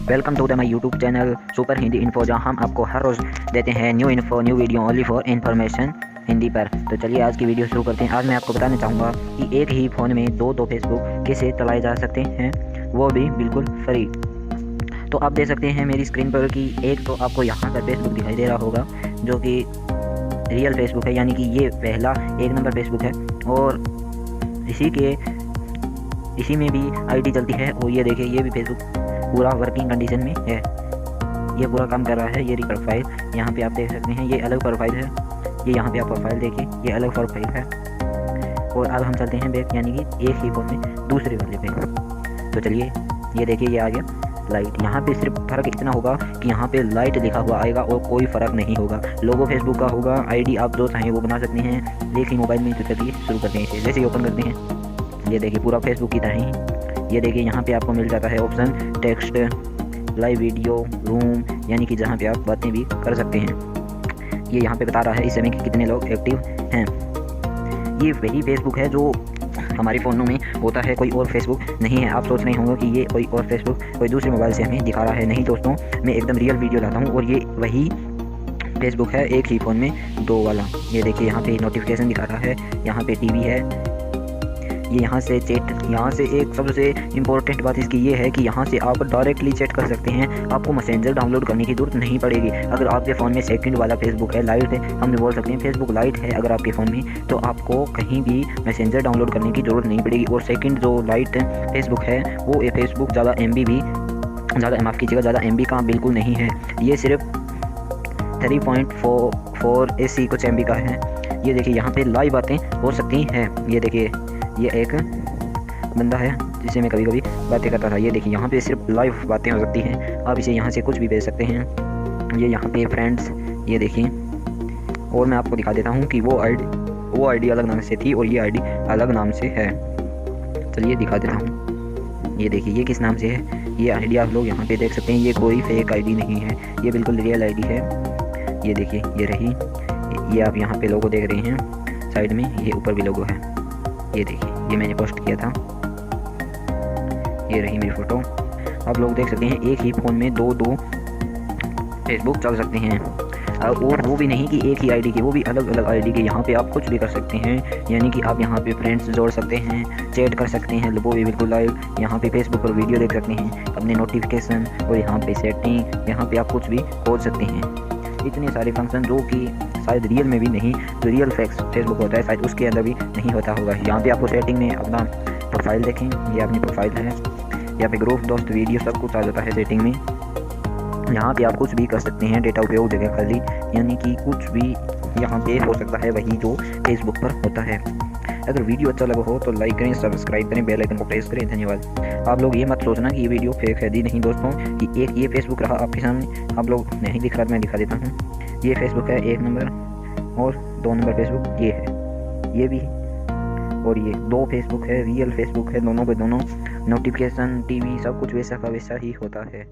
Welcome to the my YouTube channel super Hindi info, जहाँ हम आपको हर रोज़ देते हैं new info, new video only for information Hindi पर। तो चलिए आज की वीडियो शुरू करते हैं। आज मैं आपको बताना चाहूँगा कि एक ही फ़ोन में दो फेसबुक कैसे चलाए जा सकते हैं, वो भी बिल्कुल फ्री। तो आप देख सकते हैं मेरी स्क्रीन पर कि एक तो आपको यहाँ पर फेसबुक दिखाई दे रहा होगा जो कि रियल फेसबुक है, यानी कि ये पहला एक नंबर फेसबुक है और इसी में भी आईडी चलती है। और ये देखिए ये भी फेसबुक पूरा वर्किंग कंडीशन में है, ये पूरा काम कर रहा है। ये प्रोफाइल यहाँ पे आप देख सकते हैं, ये अलग प्रोफाइल है। ये यहाँ पे आप प्रोफाइल देखिए, ये अलग प्रोफाइल है। और अब हम चलते हैं बैक, यानी कि एक ही फ़ोन में दूसरे वाले पे। तो चलिए ये देखिए ये आ गया लाइट। यहाँ पे सिर्फ फ़र्क इतना होगा कि यहाँ पे लाइट लिखा हुआ आएगा और कोई फ़र्क नहीं होगा। लोगो फेसबुक का होगा, आईडी आप जो चाहें वो बना सकते हैं एक ही मोबाइल में। तो चलिए शुरू करते हैं इसे। जैसे ही ओपन करते हैं ये देखिए पूरा फेसबुक की तरह ही ये देखिए यहाँ पे आपको मिल जाता है option text, live video, room, यानी कि जहाँ पे आप बातें भी कर सकते हैं। ये यहाँ पे बता रहा है इस समय कि कितने लोग एक्टिव हैं। ये वही फेसबुक है जो हमारे फ़ोनों में होता है, कोई और फेसबुक नहीं है। आप सोच रहे होंगे कि ये कोई और फेसबुक कोई दूसरे मोबाइल से हमें दिखा रहा है। नहीं दोस्तों, मैं एकदम रियल वीडियो लाता हूँ और ये वही फेसबुक है एक ही फ़ोन में दो वाला। ये देखिए यहाँ पे नोटिफिकेशन दिखा रहा है, यहाँ पे टीवी है, ये यहाँ से चैट। यहाँ से एक सबसे इम्पोर्टेंट बात इसकी ये है कि यहाँ से आप डायरेक्टली चैट कर सकते हैं। आपको मैसेंजर डाउनलोड करने की ज़रूरत नहीं पड़ेगी। अगर आपके फ़ोन में सेकंड वाला फेसबुक है, लाइट है, हमने बोल सकते हैं फेसबुक लाइट है अगर आपके फ़ोन में, तो आपको कहीं भी मैसेंजर डाउनलोड करने की ज़रूरत नहीं पड़ेगी। और सेकंड जो लाइट फेसबुक है वो ये फेसबुक ज़्यादा माफ़ कीजिएगा ज़्यादा MB का बिल्कुल नहीं है। ये सिर्फ 3.44 AC कुछ MB का है। ये देखिए यहाँ पे लाइव बातें हो सकती हैं। ये देखिए ये एक बंदा है जिससे मैं कभी कभी बातें करता था। ये देखिए यहाँ पे सिर्फ लाइव बातें हो सकती हैं। आप इसे यहाँ से कुछ भी भेज सकते हैं। ये यहाँ पे फ्रेंड्स, ये देखिए। और मैं आपको दिखा देता हूँ कि वो आईडी अलग नाम से थी और ये आईडी अलग नाम से है। चलिए दिखा देता हूँ। ये देखिए ये किस नाम से है, ये आईडी आप लोग यहाँ पे देख सकते हैं। ये कोई फेक आईडी नहीं है, ये बिल्कुल रियल आईडी है। ये देखिए ये रही, ये आप यहाँ पे लोगो देख रहे हैं साइड में, ये ऊपर भी लोगो है। ये देखिए ये मैंने पोस्ट किया था, ये रही मेरी फ़ोटो। आप लोग देख सकते हैं एक ही फ़ोन में दो फेसबुक चल सकते हैं। और वो भी नहीं कि एक ही आईडी के, वो भी अलग अलग आईडी के। यहाँ पे आप कुछ भी कर सकते हैं, यानी कि आप यहाँ पे फ्रेंड्स जोड़ सकते हैं, चैट कर सकते हैं, वो भी बिल्कुल लाइव। यहाँ पे फेसबुक पर वीडियो देख सकते हैं, अपने नोटिफिकेशन, और यहाँ पे सेटिंग, यहाँ पे आप कुछ भी खोज सकते हैं। इतने सारे फंक्शन जो कि शायद रियल में भी नहीं, जो रियल फेसबुक होता है शायद उसके अंदर भी नहीं होता होगा। यहाँ पे आपको सेटिंग में अपना प्रोफाइल देखें, ये अपनी प्रोफाइल है। यहाँ पे ग्रुप, दोस्त, वीडियो सब कुछ आ जाता है सेटिंग में। यहाँ पे आप कुछ भी कर सकते हैं, डेटा उपयोग देखें खाली, यानी कि कुछ भी यहाँ पे हो सकता है वही जो फेसबुक पर होता है। अगर वीडियो अच्छा लगा हो तो लाइक करें, सब्सक्राइब करें, बेल आइकन को प्रेस करें। धन्यवाद। आप लोग ये मत सोचना कि ये वीडियो फेक है। दी नहीं दोस्तों, कि एक ये फेसबुक रहा आपके सामने, आप लोग नहीं दिख रहा, मैं दिखा देता हूँ। ये फेसबुक है एक नंबर, और 2 नंबर फेसबुक ये है, ये भी। और ये 2 फेसबुक है, रियल फेसबुक है। दोनों के दोनों नोटिफिकेशन, टीवी सब कुछ वैसा का वैसा ही होता है।